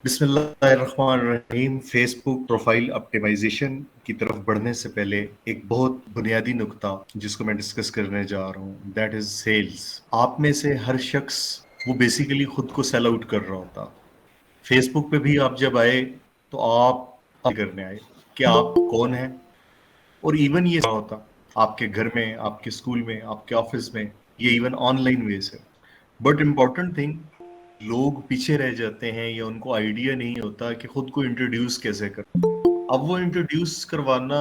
بسم اللہ الرحمن الرحیم. فیس بک پروفائل اپٹیمائزیشن کی طرف بڑھنے سے پہلے ایک بہت بنیادی نقطہ جس کو میں ڈسکس کرنے جا رہا ہوں دیٹ از سیلز. آپ میں سے ہر شخص وہ بیسیکلی خود کو سیل آؤٹ کر رہا ہوتا. فیس بک پہ بھی آپ جب آئے تو آپ کرنے آئے کہ آپ کون ہیں, اور ایون یہ ہوتا آپ کے گھر میں, آپ کے اسکول میں, آپ کے آفس میں, یہ ایون آن لائن ویز ہے. بٹ امپورٹنٹ تھنگ, لوگ پیچھے رہ جاتے ہیں یا ان کو آئیڈیا نہیں ہوتا کہ خود کو انٹروڈیوس کیسے کر. اب وہ انٹروڈیوس کروانا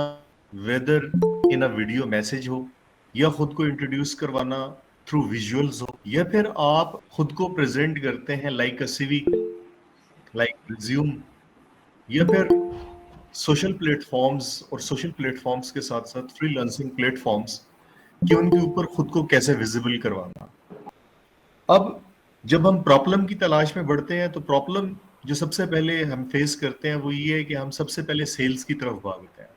ویدر ان اے ویڈیو میسج ہو, یا خود کو انٹروڈیوس کروانا تھرو ویژولز ہو, یا پھر آپ خود کو پریزنٹ کرتے ہیں like a C V, like resume, یا پھر سوشل پلیٹ فارمز, اور سوشل پلیٹ فارمز کے ساتھ ساتھ فری لانسنگ پلیٹ فارمز, کہ ان کے اوپر خود کو کیسے ویزیبل کروانا. اب جب ہم پرابلم کی تلاش میں بڑھتے ہیں تو پرابلم جو سب سے پہلے ہم فیس کرتے ہیں وہ یہ ہے کہ ہم سب سے پہلے سیلز کی طرف بھاگتے ہیں.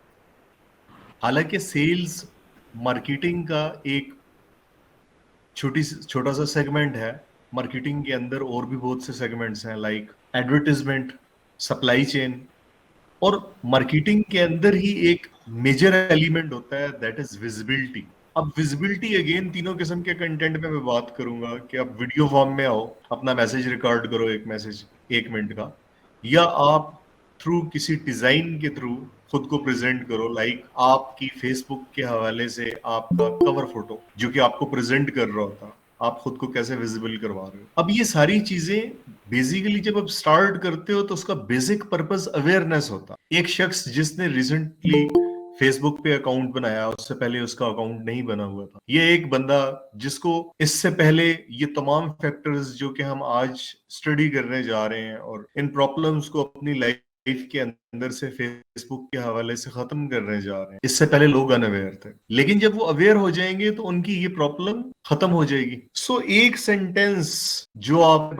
حالانکہ سیلز مارکیٹنگ کا ایک چھوٹا سا سیگمنٹ ہے. مارکیٹنگ کے اندر اور بھی بہت سے سیگمنٹس ہیں لائک ایڈورٹیزمنٹ, سپلائی چین, اور مارکیٹنگ کے اندر ہی ایک میجر ایلیمنٹ ہوتا ہے دیٹ از ویزیبلٹی. اب ویزیبلٹی اگین تینوں قسم کے کنٹینٹ میں بات کروں گا کہ آپ ویڈیو فارم میں آؤ, اپنا میسج ریکارڈ کرو, ایک میسج 1 منٹ کا, یا آپ تھرو کسی ڈیزائن کے تھرو خود کو پریزنٹ کرو, لائک آپ کی فیس بک کے حوالے سے آپ کا کور فوٹو جو کہ آپ کو پریزنٹ کر رہا ہوتا, آپ خود کو کیسے ویزیبل کروا رہے ہو. اب یہ ساری چیزیں بیسیکلی جب آپ سٹارٹ کرتے ہو تو اس کا بیسک پرپز اویئرنیس ہوتا. ایک شخص جس نے ریسنٹلی فیس بک پہ اکاؤنٹ بنایا, اس سے پہلے اس کا اکاؤنٹ نہیں بنا ہوا تھا, یہ ایک بندہ جس کو اس سے پہلے یہ تمام فیکٹرز جو کہ ہم آج اسٹڈی کرنے جا رہے ہیں اور ان پرابلمز کو اپنی لائف کے اندر سے فیس بک کے حوالے سے ختم کرنے جا رہے ہیں, اس سے پہلے لوگ انویئر تھے, لیکن جب وہ اویئر ہو جائیں گے تو ان کی یہ پرابلم ختم ہو جائے گی. سو ایک سینٹینس جو آپ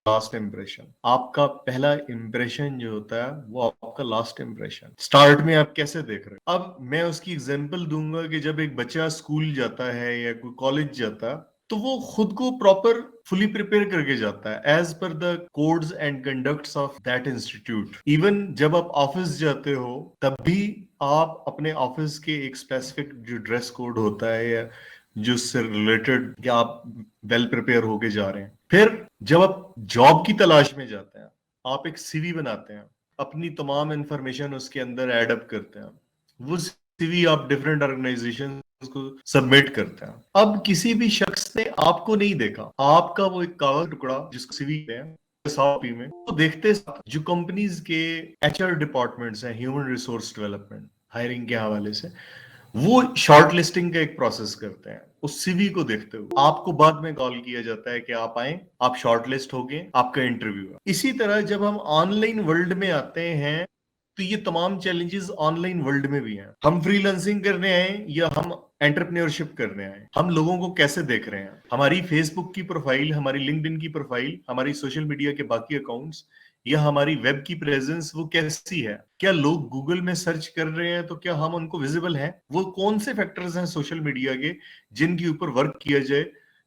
لاسٹ امپریشن, آپ کا پہلا امپریشن جو ہوتا ہے وہ آپ کا لاسٹ امپریشن. سٹارٹ میں آپ کیسے دیکھ رہے ہیں. اب میں اس کی ایگزامپل دوں گا کہ جب ایک بچہ اسکول جاتا ہے یا کوئی کالج جاتا ہے تو وہ خود کو پراپر فلی پریپیئر کر کے جاتا ہے as per the codes and conducts of that institute. Even جب آپ آفس جاتے ہو تب بھی آپ اپنے آفس کے ایک اسپیسیفک جو ڈریس کوڈ ہوتا ہے یا جو اس سے ریلیٹڈ کہ آپ ویل پریپیئر ہو کے جا رہے ہیں. پھر جب آپ جاب کی تلاش میں جاتے ہیں, آپ ایک سی وی بناتے ہیں, اپنی تمام انفارمیشن اس کے اندر ایڈ اپ کرتے ہیں, وہ سی وی آپ ڈفرینٹ آرگنائزیشن کو سبمٹ کرتے ہیں. اب کسی بھی شخص نے آپ کو نہیں دیکھا, آپ کا وہ ایک کاغذ ٹکڑا جس کو سی وی ہے میں تو دیکھتے جو کمپنیز کے ایچ آر ڈپارٹمنٹس ہیں, ہیومن ریسورس ڈیولپمنٹ, ہائرنگ کے حوالے سے, وہ شارٹ لسٹنگ کا ایک پروسیس کرتے ہیں. اس سی وی کو دیکھتے ہوئے آپ کو بعد میں کال کیا جاتا ہے کہ آپ آئیں, آپ شارٹ لسٹ ہو گئے, آپ کا انٹرویو ہے. اسی طرح جب ہم آن لائن ورلڈ میں آتے ہیں تو یہ تمام چیلنجز آن لائن ورلڈ میں بھی ہیں. ہم فری لانسنگ کرنے آئے یا ہم انٹرپرینورشپ کرنے آئے, ہم لوگوں کو کیسے دیکھ رہے ہیں. ہماری فیس بک کی پروفائل, ہماری لنکڈ ان کی پروفائل, ہماری سوشل میڈیا کے باقی اکاؤنٹس یا ہماری ویب کی پریزنس وہ کیسی ہے. کیا لوگ گوگل میں سرچ کر رہے ہیں تو کیا ہم ان کو ویزیبل ہیں. وہ کون سے فیکٹرز ہیں سوشل میڈیا کے جن کے اوپر ورک کیا جائے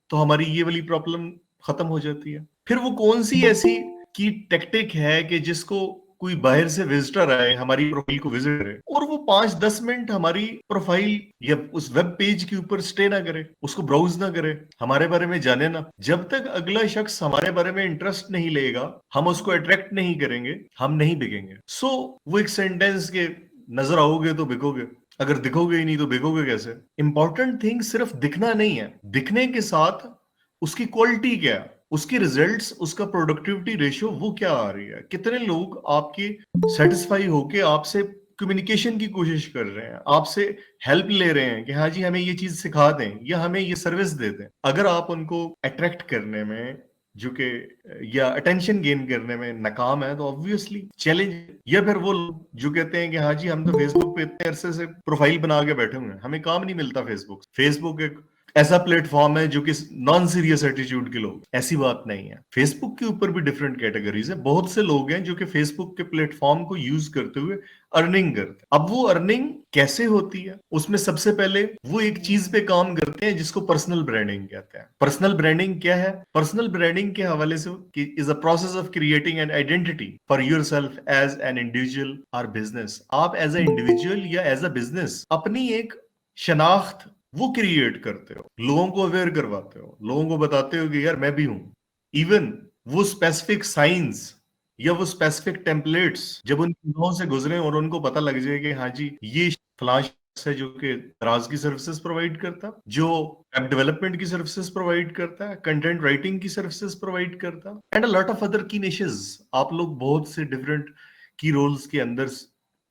تو ہماری یہ والی پرابلم ختم ہو جاتی ہے. پھر وہ کون سی ایسی کی ٹیکٹک ہے کہ جس کو کوئی باہر سے وزٹر آئے, ہماری پروفائل کو وزٹ کرے اور وہ 5-10 منٹ ہماری پروفائل یا اس ویب پیج کے اوپر سٹے نہ کرے, اس کو براؤز نہ کرے, ہمارے بارے میں جانے نہ. جب تک اگلا شخص ہمارے بارے میں انٹرسٹ نہیں لے گا, ہم اس کو اٹریکٹ نہیں کریں گے, ہم نہیں بکیں گے. سو وہ ایک سینٹینس کے نظر آؤ گے تو بکو گے, اگر دکھو گے ہی نہیں تو بکو گے کیسے. امپورٹنٹ تھنگ صرف دکھنا نہیں ہے, دکھنے کے ساتھ اس کی کوالٹی کیا ہے, اس کی ریزلٹس, اس کا پروڈکٹیوٹی ریشو وہ کیا آ رہی ہے. کتنے لوگ آپ کی سیٹسفائی ہو کے آپ سے کمیونیکیشن کی کوشش کر رہے ہیں, آپ سے ہیلپ لے رہے ہیں کہ ہاں جی ہمیں یہ چیز سکھا دیں یا ہمیں یہ سروس دے دیں. اگر آپ ان کو اٹریکٹ کرنے میں جو کہ یا اٹینشن گین کرنے میں ناکام ہے تو obviously چیلنج. یا پھر وہ لوگ جو کہتے ہیں کہ ہاں جی ہم تو فیس بک پہ اتنے عرصے سے پروفائل بنا کے بیٹھے ہوئے ہیں, ہمیں کام نہیں ملتا. فیس بک ایک ऐसा प्लेटफॉर्म है जो कि नॉन सीरियस एटीट्यूड के लोग, ऐसी बात नहीं है। फेसबुक के ऊपर भी डिफरेंट कैटेगरीज है। बहुत से लोग हैं जो कि फेसबुक के प्लेटफॉर्म को यूज करते हुए अर्निंग करते हैं। अब वो अर्निंग कैसे होती है, उसमें सबसे पहले वो एक चीज पे काम करते हैं जिसको पर्सनल ब्रांडिंग कहते हैं। पर्सनल ब्रांडिंग क्या है? पर्सनल ब्रांडिंग के हवाले से is a process of creating an identity for yourself as an individual और बिजनेस। आप एज ए इंडिविजुअल या एज अ बिजनेस अपनी एक शनाख्त वो क्रिएट करते हो, लोगों को अवेयर करवाते हो, लोगों को बताते हो कि यार मैं भी हूं। इवन वो स्पेसिफिक साइंस या वो स्पेसिफिक टेम्पलेट्स जब उन लोगों से गुजरे और उनको पता लग जाए कि हाँ जी ये फलां शख्स है जो कि दराज की सर्विसेज प्रोवाइड करता, जो वेब डेवलपमेंट की सर्विसेज प्रोवाइड करता है, कंटेंट राइटिंग की सर्विसेज प्रोवाइड करता, and a lot of other की निशेस। आप लोग बहुत से डिफरेंट की रोल्स के अंदर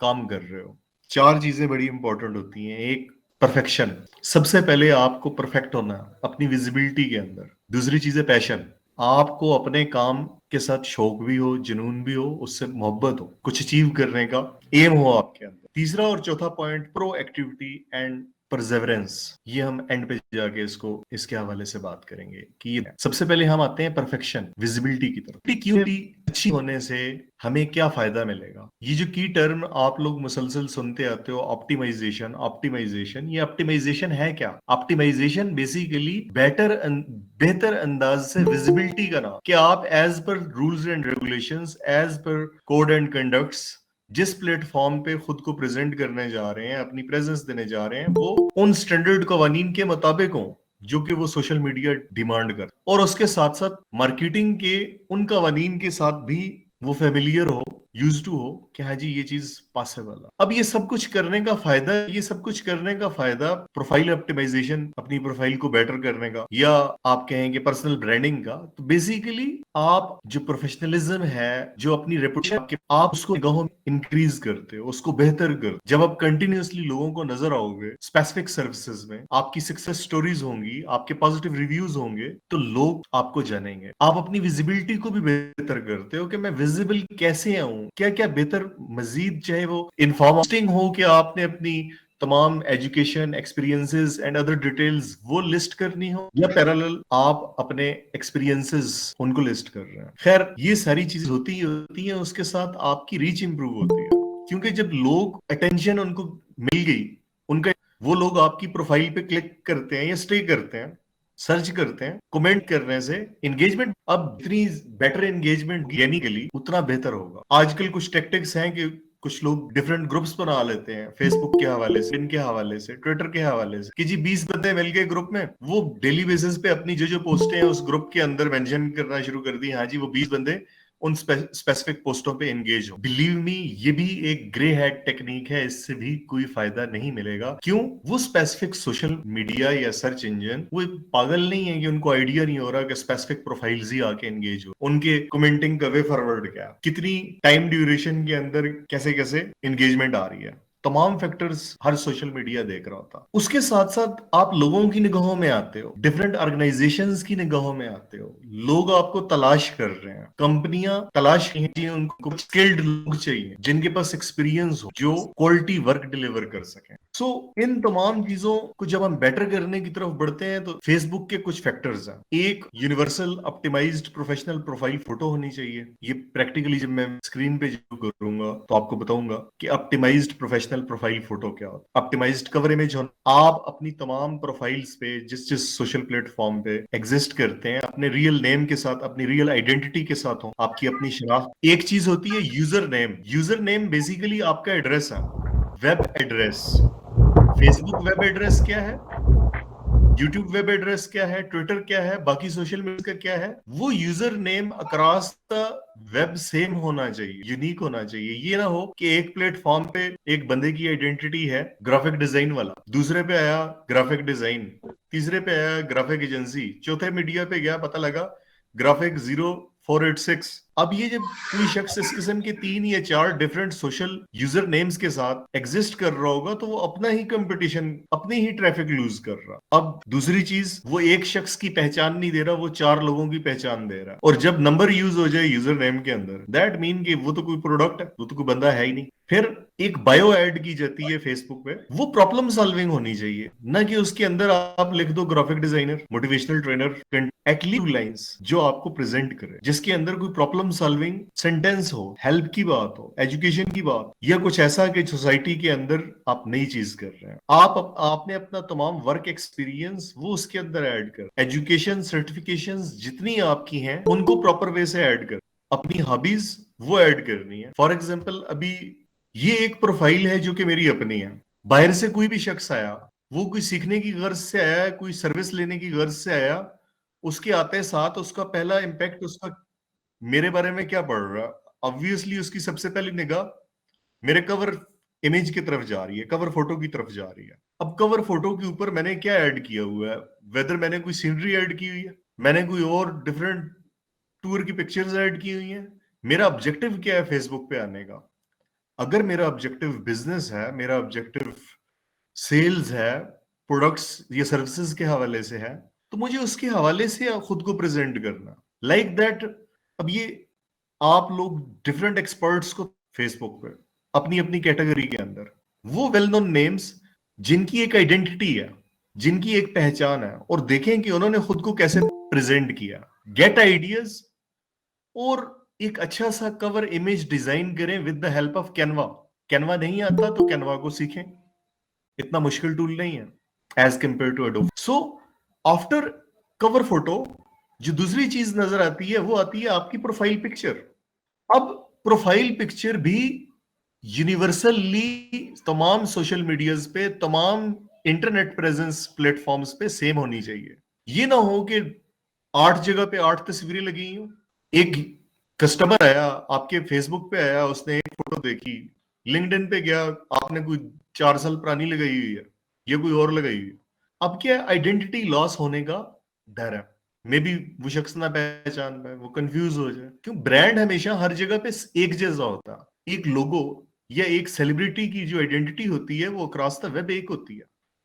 काम कर रहे हो। चार चीजें बड़ी इंपॉर्टेंट होती हैं। एक, परफेक्शन। सबसे पहले आपको परफेक्ट होना है अपनी विजिबिलिटी के अंदर। दूसरी चीज है पैशन। आपको अपने काम के साथ शौक भी हो, जुनून भी हो, उससे मोहब्बत हो, कुछ अचीव करने का एम हो आपके अंदर। तीसरा और चौथा point, pro activity and Perseverance. ये हम एंड पे जाके इसको इसके हवाले से बात करेंगे कि ये सबसे पहले हम आते हैं परफेक्शन, विजिबिलिटी की तरफ। एक्टिविटी अच्छी होने से हमें क्या फायदा मिलेगा? ये जो की टर्म आप लोग मुसलसल सुनते आते हो, ऑप्टिमाइजेशन ऑप्टिमाइजेशन, ये ऑप्टिमाइजेशन है क्या? ऑप्टिमाइजेशन बेसिकली बेहतर अंदाज से विजिबिलिटी का नाम, कि आप as per rules and regulations, as per code and conducts जिस प्लेटफॉर्म पे खुद को प्रेजेंट करने जा रहे हैं, अपनी प्रेजेंस देने जा रहे हैं, वो उन स्टैंडर्ड कवानीन के मुताबिक हो जो कि वो सोशल मीडिया डिमांड कर, और उसके साथ साथ मार्केटिंग के उन कवानीन के साथ भी वो फेमिलियर हो, यूज टू हो कि हाँ जी ये चीज पॉसिबल है। अब ये सब कुछ करने का फायदा, प्रोफाइल ऑप्टिमाइजेशन, अपनी प्रोफाइल को बेटर करने का, या आप कहेंगे पर्सनल ब्रांडिंग का। तो बेसिकली आप जो प्रोफेशनलिज्म है, जो अपनी रेपुटेशन, आप उसको निगाहों में इंक्रीज करते हो, उसको बेहतर कर। जब आप कंटिन्यूअसली लोगों को नजर आओगे स्पेसिफिक सर्विसेज में, आपकी सक्सेस स्टोरीज होंगी, आपके पॉजिटिव रिव्यूज होंगे, तो लोग आपको जानेंगे। आप अपनी विजिबिलिटी को भी बेहतर करते हो कि मैं विजिबल कैसे आऊं, क्या क्या बेहतर मजीद, चाहे वो इन्फॉर्मिंग हो कि आपने अपनी तमाम education, experiences and other details वो लिस्ट करनी हो, या पैरेलल आप अपने एक्सपीरियंसेस उनको लिस्ट कर रहे हैं। खैर ये सारी चीजें होती हैं, उसके साथ आपकी रीच इंप्रूव होती है, क्योंकि जब लोग अटेंशन उनको मिल गई, उनका वो लोग आपकी प्रोफाइल पे क्लिक करते हैं या स्टे करते हैं, सर्च करते हैं, कमेंट करने से एंगेजमेंट, अब जितनी बेटर एंगेजमेंट यानी उतना बेहतर होगा। आजकल कुछ टेक्टिक्स हैं कि कुछ लोग डिफरेंट ग्रुप्स बना लेते हैं, फेसबुक के हवाले से, इनके हवाले से, ट्विटर के हवाले से, कि जी 20 बंदे मिल गए ग्रुप में, वो डेली बेसिस पे अपनी जो जो पोस्टें हैं उस ग्रुप के अंदर मेंशन करना शुरू कर दी, हाँ जी वो 20 बंदे उन स्पेसिफिक पोस्टों पे एंगेज हो। बिलीव मी, ये भी एक ग्रे हैट टेक्निक है, इससे भी कोई फायदा नहीं मिलेगा। क्यों? वो स्पेसिफिक सोशल मीडिया या सर्च इंजन वो पागल नहीं है कि उनको आइडिया नहीं हो रहा कि स्पेसिफिक प्रोफाइल्स ही आके एंगेज हो। उनके कमेंटिंग का वे फॉरवर्ड क्या, कितनी टाइम ड्यूरेशन के अंदर कैसे कैसे एंगेजमेंट आ रही है, तमाम फैक्टर्स हर सोशल मीडिया देख रहा होता। उसके साथ साथ आप लोगों की निगाहों में आते हो, डिफरेंट ऑर्गेनाइजेशंस की निगाहों में आते हो, लोग आपको तलाश कर रहे हैं, कंपनियां तलाश रही हैं, उनको स्किल्ड लोग चाहिए जिनके पास एक्सपीरियंस हो, जो क्वालिटी वर्क डिलीवर कर सकें। सो इन तमाम चीजों को जब हम बेटर करने की तरफ बढ़ते हैं तो फेसबुक के कुछ फैक्टर्स हैं। एक, universal optimized professional profile photo होनी चाहिए। ये प्रैक्टिकली जब मैं स्क्रीन पे जो करूंगा तो आपको बताऊंगा कि ऑप्टिमाइज्ड प्रोफेशनल प्रोफाइल फोटो क्या होता है। ऑप्टिमाइज्ड कवर इमेज होना, आप अपनी तमाम प्रोफाइल्स पे जिस जिस सोशल प्लेटफॉर्म पे एग्जिस्ट करते हैं, अपने रियल नेम के साथ, अपनी रियल आइडेंटिटी के साथ हो, आपकी अपनी शनाख्त। एक चीज होती है user name. User name basically आपका एड्रेस है, web address. Facebook web address क्या है, यूट्यूब वेब एड्रेस क्या है, ट्विटर क्या है, बाकी सोशल मीडिया का क्या है, वो user name across the web same होना चाहिए, यूनिक होना चाहिए। ये ना हो कि एक प्लेटफॉर्म पे एक बंदे की आइडेंटिटी है ग्राफिक डिजाइन वाला, दूसरे पे आया ग्राफिक डिजाइन, तीसरे पे आया ग्राफिक एजेंसी, चौथे मीडिया पे गया पता लगा ग्राफिक 0486। अब ये जब कोई शख्स इस किस्म के 3 या 4 डिफरेंट सोशल यूजर नेम्स के साथ एग्जिस्ट कर रहा होगा तो वो अपना ही कंपटीशन, अपनी ही ट्रैफिक लूज कर रहा। अब दूसरी चीज, वो एक शख्स की पहचान नहीं दे रहा, वो 4 लोगों की पहचान दे रहा। और जब नंबर यूज हो जाए यूजर नेम के अंदर, दैट मीन कि वो तो कोई प्रोडक्ट है, वो तो कोई बंदा है ही नहीं। फिर एक बायो ऐड की जाती है फेसबुक पे, वो प्रॉब्लम सॉल्विंग होनी चाहिए, ना कि उसके अंदर आप लिख दो graphic designer, motivational trainer, at least lines जो आपको प्रेजेंट करे, जिसके अंदर कोई प्रॉब्लम सॉल्विंग सेंटेंस हो, हेल्प की बात हो, एजुकेशन की बात, या कुछ ऐसा कि सोसाइटी के अंदर आप नई चीज कर रहे हैं। आपने अपना तमाम वर्क एक्सपीरियंस वो उसके अंदर ऐड कर, एजुकेशन सर्टिफिकेशंस जितनी आपकी हैं उनको प्रॉपर वे से ऐड कर, अपनी हॉबीज वो ऐड करनी है। फॉर एग्जाम्पल अभी ये एक प्रोफाइल है जो कि मेरी अपनी है, बाहर से कोई भी शख्स आया, वो कोई सीखने की गर्ज से आया, कोई सर्विस लेने की गर्ज से आया, उसके आते साथ उसका पहला इम्पैक्ट उसका मेरे बारे में क्या पड़ रहा है, ऑब्वियसली उसकी सबसे पहली निगाह मेरे कवर इमेज की तरफ जा रही है, कवर फोटो की तरफ जा रही है। अब कवर फोटो के ऊपर मैंने क्या ऐड किया हुआ है, वेदर मैंने कोई सीनरी ऐड की हुई है, मैंने कोई और डिफरेंट टूर की पिक्चर्स ऐड की हुई हैं, मेरा ऑब्जेक्टिव क्या है फेसबुक पे आने का। अगर मेरा ऑब्जेक्टिव बिजनेस है, मेरा ऑब्जेक्टिव सेल्स है, प्रोडक्ट्स या सर्विसेज के हवाले से है, तो मुझे उसके हवाले से खुद को प्रेजेंट करना लाइक दैट। अब ये आप लोग डिफरेंट एक्सपर्ट्स को फेसबुक पे अपनी अपनी कैटेगरी के अंदर, वो वेल नोन नेम्स जिनकी एक आइडेंटिटी है, जिनकी एक पहचान है, और देखें कि उन्होंने खुद को कैसे प्रेजेंट किया, गेट आइडियाज, और एक अच्छा सा कवर इमेज डिजाइन करें with the help of Canva. Canva नहीं आता तो कैनवा को सीखें, इतना मुश्किल टूल नहीं है as compare to Adobe. So after cover photo जो दूसरी चीज नजर आती है वो आती है आपकी प्रोफाइल पिक्चर। अब प्रोफाइल पिक्चर भी यूनिवर्सली तमाम सोशल मीडियाज पे, तमाम इंटरनेट प्रेजेंस प्लेटफॉर्म्स पे सेम होनी चाहिए। ये ना हो कि 8 जगह पे 8 तस्वीरें लगी हो, एक कस्टमर आया आपके फेसबुक पे आया, उसने एक फोटो देखी, लिंक्डइन पे गया, आपने कोई 4 साल पुरानी लगाई हुई है, ये कोई और लगाई हुई है। अब क्या आइडेंटिटी लॉस होने का डर है, मे बी वो शख्स ना पहचान पाए, वो कंफ्यूज हो जाए, क्यों ब्रांड हमेशा हर जगह पे एक जैसा होता है। एक लोगो या एक सेलिब्रिटी की जो आइडेंटिटी होती है वो अक्रॉस द वेब एक होती है।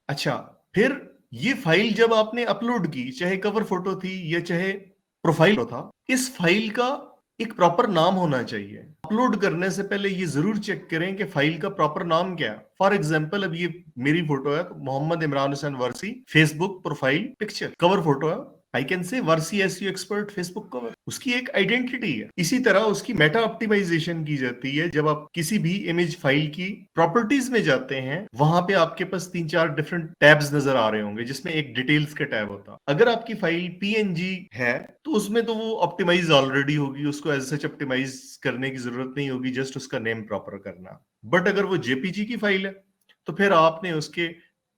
अच्छा, फिर ये फाइल जब आपने अपलोड की, चाहे कवर फोटो थी या चाहे प्रोफाइल था, इस फाइल का एक प्रॉपर नाम होना चाहिए। अपलोड करने से पहले ये जरूर चेक करें कि फाइल का प्रॉपर नाम क्या है। फॉर एग्जांपल अब ये मेरी फोटो है, तो Mohammad Imran Hussain Warsi Facebook profile picture cover photo है, I can say Warsi SEO expert Facebook cover, उसकी एक आइडेंटिटी है। इसी तरह उसकी मेटा ऑप्टिमाइजेशन की जाती है। जब आप किसी भी इमेज फाइल की प्रॉपर्टीज में जाते हैं, वहां पे आपके पास 3-4 डिफरेंट टैब्स नजर आ रहे होंगे, जिसमें एक डिटेल्स का टैब होता है। अगर आपकी फाइल पीएनजी है तो उसमें तो वो ऑप्टिमाइज ऑलरेडी होगी, उसको एज सच ऑप्टिमाइज करने की जरूरत नहीं होगी, जस्ट उसका नेम प्रॉपर करना। बट अगर वो जेपीजी की फाइल है तो फिर आपने उसके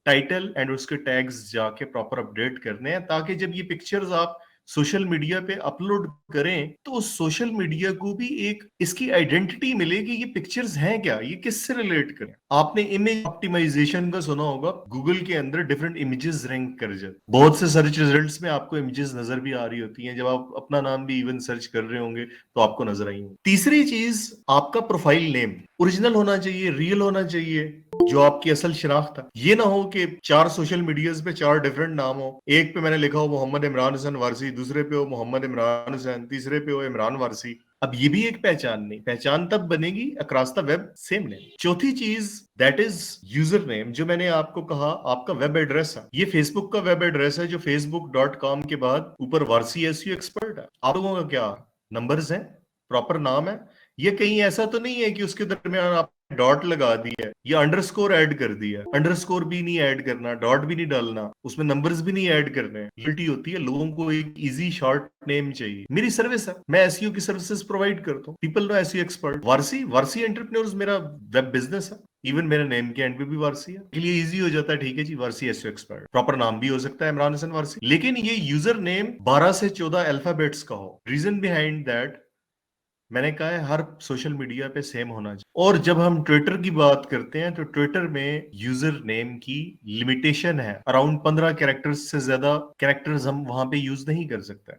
टाइटल एंड उसके टैग्स जाके प्रॉपर अपडेट करने हैं, ताकि जब ये पिक्चर्स आप सोशल मीडिया पे अपलोड करें तो उस सोशल मीडिया को भी एक इसकी आइडेंटिटी मिले कि ये पिक्चर्स हैं क्या, ये किससे रिलेट करें। आपने इमेज ऑप्टिमाइजेशन का सुना होगा, गूगल के अंदर डिफरेंट इमेजेस रैंक कर जाते, बहुत से सर्च रिजल्ट्स में आपको इमेजेस नजर भी आ रही होती हैं, जब आप अपना नाम भी इवन सर्च कर रहे होंगे तो आपको नजर आई होंगी। तीसरी चीज, आपका प्रोफाइल नेम ओरिजिनल होना चाहिए, रियल होना चाहिए, जो आपकी असल शिनाख्त है। ये ना हो कि 4 सोशल मीडियाज पे 4 डिफरेंट नाम हो, एक पे मैंने लिखा हो मोहम्मद इमरान हुसैन वारसी, दूसरे पे हो मोहम्मद इमरान हुसैन, तीसरे पे हो इमरान वारसी। अब ये भी एक पहचान नहीं, पहचान तब बनेगी across the web same name. चौथी चीज दैट इज यूजर नेम, जो मैंने आपको कहा आपका वेब एड्रेस है, ये फेसबुक का वेब एड्रेस है, जो facebook.com के बाद ऊपर वारसी एसईओ एक्सपर्ट है। आप लोगों का क्या नंबर्स हैं, प्रॉपर नाम है, ये कहीं ऐसा तो नहीं है कि उसके दरमियान आप डॉट लगा दी है या अंडरस्कोर ऐड कर दिया है। अंडरस्कोर भी नहीं ऐड करना, डॉट भी नहीं डालना, उसमें नंबर्स भी नहीं ऐड करने। यूटिलिटी होती है, लोगों को एक इजी शॉर्ट नेम चाहिए। मेरी सर्विस है, मैं एसईओ की सर्विसेज प्रोवाइड करता हूँ, people know SEO expert Warsi. Warsi entrepreneurs मेरा वेब बिजनेस है, इवन मेरे नेम के एंड पे भी वारसी है, के लिए इजी हो जाता है। ठीक है जी, वारसी एसईओ एक्सपर्ट, प्रॉपर नाम भी हो सकता है इमरान हुसैन वारसी, लेकिन ये यूजर नेम 12 से 14 अल्फाबेट्स का हो। रीजन बिहाइंड दैट, मैंने कहा है हर सोशल मीडिया पे सेम होना चाहिए। और जब हम ट्विटर की बात करते हैं तो ट्विटर में यूजर नेम की लिमिटेशन है, अराउंड 15 कैरेक्टर्स से ज्यादा कैरेक्टर्स हम वहां पे यूज नहीं कर सकते।